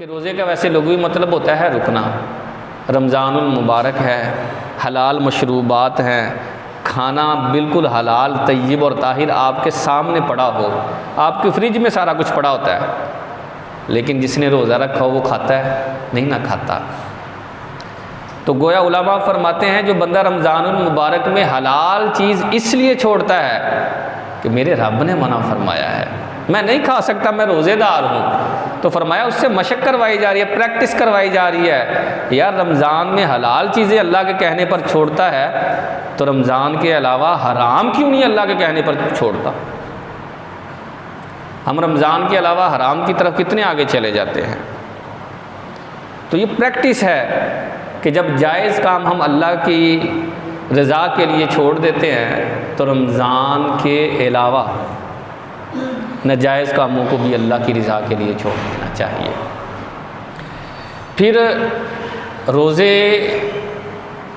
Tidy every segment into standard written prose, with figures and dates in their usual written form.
कि रोज़े का वैसे लुग़वी मतलब होता है रुकना। रमज़ानुल मुबारक है, हलाल मशरूबात हैं, खाना बिल्कुल हलाल तय्यब और ताहिर आपके सामने पड़ा हो, आपके फ्रिज में सारा कुछ पड़ा होता है, लेकिन जिसने रोज़ा रखा हो वो खाता है नहीं ना खाता। तो गोया उलमा फरमाते हैं जो बंदा रमज़ानुल मुबारक में हलाल चीज़ इसलिए छोड़ता है कि मेरे रब ने मना फरमाया है, मैं नहीं खा सकता, मैं रोज़ेदार हूँ, तो फरमाया उससे मशक करवाई जा रही है, प्रैक्टिस करवाई जा रही है। यार रमज़ान में हलाल चीज़ें अल्लाह के कहने पर छोड़ता है तो रमज़ान के अलावा हराम क्यों नहीं अल्लाह के कहने पर छोड़ता। हम रमज़ान के अलावा हराम की तरफ कितने आगे चले जाते हैं। तो ये प्रैक्टिस है कि जब जायज़ काम हम अल्लाह की रज़ा के लिए छोड़ देते हैं तो रमज़ान के अलावा नाजायज़ कामों को भी अल्लाह की रज़ा के लिए छोड़ देना चाहिए। फिर रोज़े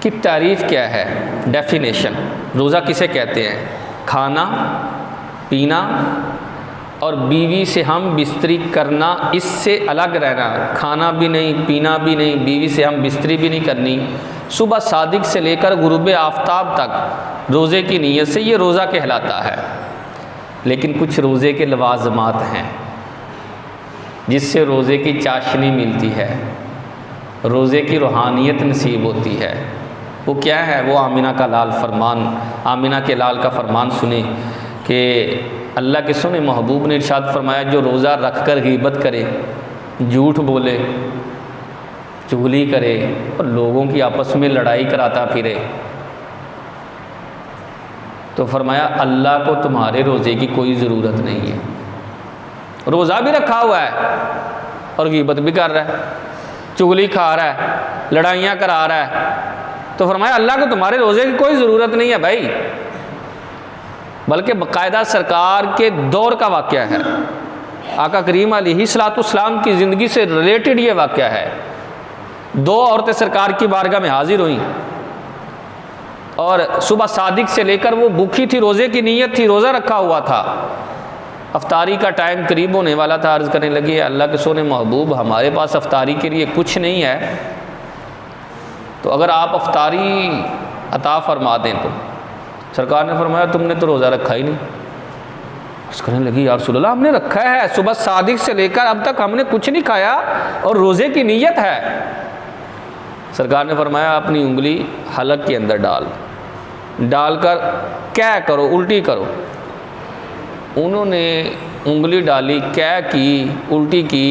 की तारीफ़ क्या है, डेफिनेशन, रोज़ा किसे कहते हैं? खाना पीना और बीवी से हम बिस्तरी करना, इससे अलग रहना, खाना भी नहीं पीना भी नहीं, बीवी से हम बिस्तरी भी नहीं करनी, सुबह सादिक से लेकर गुरूब आफ्ताब तक रोज़े की नीयत से, ये रोज़ा कहलाता है। लेकिन कुछ रोज़े के लवाज़मात हैं जिससे रोज़े की चाशनी मिलती है, रोज़े की रूहानियत नसीब होती है। वो क्या है? वो आमिना का लाल फरमान, आमिना के लाल का फरमान सुने कि अल्लाह के सुने महबूब ने इरशाद फरमाया, जो रोज़ा रख कर ग़ीबत करे, झूठ बोले, चुगली करे और लोगों की आपस में लड़ाई कराता फिरे, तो फरमाया अल्लाह को तुम्हारे रोज़े की कोई ज़रूरत नहीं है। रोज़ा भी रखा हुआ है और ग़ीबत भी कर रहा है, चुगली खा रहा है, लड़ाइयाँ करा रहा है, तो फरमाया अल्लाह को तुम्हारे रोज़े की कोई ज़रूरत नहीं है भाई। बल्कि बाकायदा सरकार के दौर का वाक़या है, आका करीम अलैहिस्सलाम की ज़िंदगी से रिलेटेड ये वाक़या है। दो औरतें सरकार की बारगाह में हाजिर हुई और सुबह सादिक से लेकर वो भूखी थी, रोज़े की नीयत थी, रोज़ा रखा हुआ था, अफ्तारी का टाइम करीब होने वाला था। अर्ज़ करने लगी, अल्लाह के सोने महबूब, हमारे पास अफ्तारी के लिए कुछ नहीं है, तो अगर आप अफ्तारी अता फरमा दें तो। सरकार ने फरमाया तुमने तो रोज़ा रखा ही नहीं। अर्ज़ करने लगी, या रसूलल्लाह हमने रखा है, सुबह सादिक से लेकर अब तक हमने कुछ नहीं खाया और रोज़े की नीयत है। सरकार ने फरमाया अपनी उंगली हलक के अंदर डालकर क्या करो, उल्टी करो। उन्होंने उंगली डाली, क्या की, उल्टी की,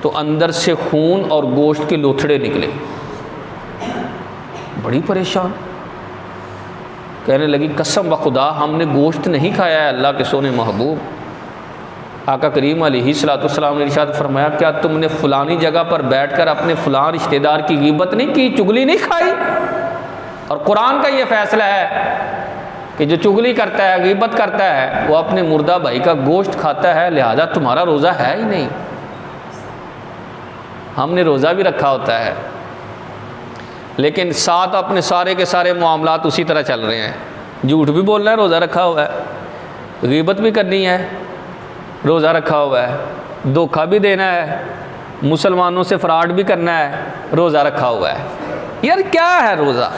तो अंदर से खून और गोश्त के लोथड़े निकले। बड़ी परेशान, कहने लगी कसम व खुदा हमने गोश्त नहीं खाया है अल्लाह के सोने महबूब। आका करीम अलैहिस्सलाम ने इरशाद फरमाया, क्या तुमने फ़लानी जगह पर बैठकर अपने फ़लाँ रिश्तेदार की ग़ीबत नहीं की, चुगली नहीं खाई? और कुरान का ये फ़ैसला है कि जो चुगली करता है, ग़ीबत करता है, वो अपने मुर्दा भाई का गोश्त खाता है, लिहाजा तुम्हारा रोज़ा है ही नहीं। हमने रोज़ा भी रखा होता है लेकिन साथ अपने सारे के सारे मामलात उसी तरह चल रहे हैं। झूठ भी बोलना है, रोज़ा रखा हुआ है, ग़ीबत भी करनी है, रोज़ा रखा हुआ है, धोखा भी देना है, मुसलमानों से फ्रॉड भी करना है, रोज़ा रखा हुआ है। यार क्या है रोज़ा?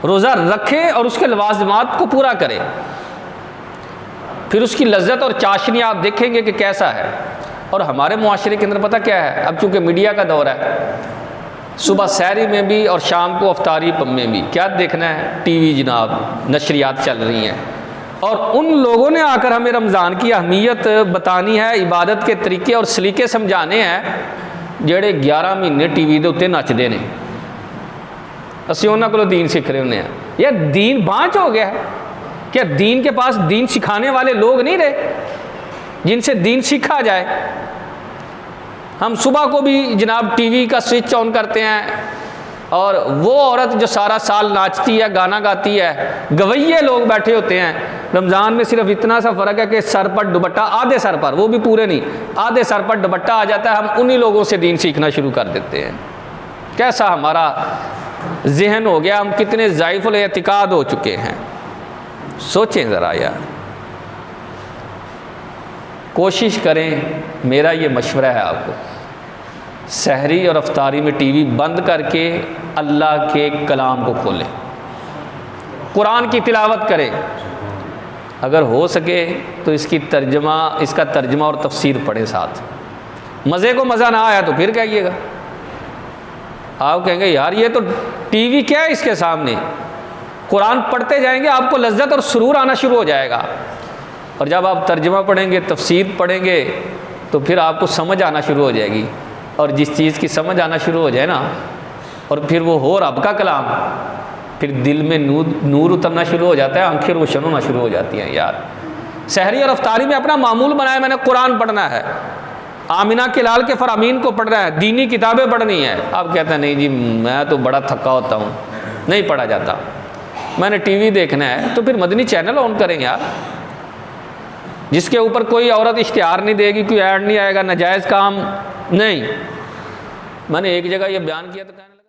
रोज़ा रखे और उसके लवाज़मात को पूरा करे, फिर उसकी लज्जत और चाशनी आप देखेंगे कि कैसा है। और हमारे मुआशरे के अंदर पता क्या है, अब चूँकि मीडिया का दौर है, सुबह सहरी में भी और शाम को अफ्तारी में भी क्या देखना है, टीवी जनाब, नशरियात चल रही हैं। और उन लोगों ने आकर हमें रमज़ान की अहमियत बतानी है, इबादत के तरीके और सलीके समझाने हैं, जेड़े 11 महीने टीवी के उत्ते नचते हैं। असीं उन्हां कोलों दीन सीख रहे होंगे हैं। यार दीन बाँच हो गया है क्या? दीन के पास दीन सिखाने वाले लोग नहीं रहे जिनसे दीन सीखा जाए। हम सुबह को भी जनाब टीवी का स्विच ऑन करते हैं और वो औरत जो सारा साल नाचती है, गाना गाती है, गवैये लोग बैठे होते हैं। रमज़ान में सिर्फ इतना सा फ़र्क है कि सर पर दुपट्टा, आधे सर पर, वो भी पूरे नहीं, आधे सर पर दुपट्टा आ जाता है, हम उन्हीं लोगों से दीन सीखना शुरू कर देते हैं। कैसा हमारा जहन हो गया, हम कितने ज़ाइफ़ुल एतिकाद हो चुके हैं, सोचें ज़रा यार। कोशिश करें, मेरा ये मशवरा है आपको, सहरी और अफ्तारी में टीवी बंद करके अल्लाह के कलाम को खोलें, कुरान की तिलावत करें। अगर हो सके तो इसका तर्जमा और तफसीर पढ़े साथ। मज़े को मज़ा ना आया तो फिर कहिएगा, आप कहेंगे यार ये तो टीवी क्या है इसके सामने। कुरान पढ़ते जाएंगे, आपको लज्जत और सुरूर आना शुरू हो जाएगा, और जब आप तर्जमा पढ़ेंगे, तफसीर पढ़ेंगे, तो फिर आपको समझ आना शुरू हो जाएगी। और जिस चीज़ की समझ आना शुरू हो जाए ना, और फिर वो हो रब का कलाम, फिर दिल में नूर उतरना शुरू हो जाता है, आंखें रोशन होना शुरू हो जाती हैं। यार सहरी और अफ्तारी में अपना मामूल बनाया, मैंने कुरान पढ़ना है, आमिना के लाल के फरामीन को पढ़ना है, दीनी किताबें पढ़नी है। आप कहते हैं नहीं जी मैं तो बड़ा थका होता हूँ, नहीं पढ़ा जाता, मैंने टीवी देखना है, तो फिर मदनी चैनल ऑन करें यार, जिसके ऊपर कोई औरत इश्तिहार नहीं देगी, कोई ऐड नहीं आएगा, नाजायज़ काम नहीं। मैंने एक जगह ये बयान किया तो कहने लगा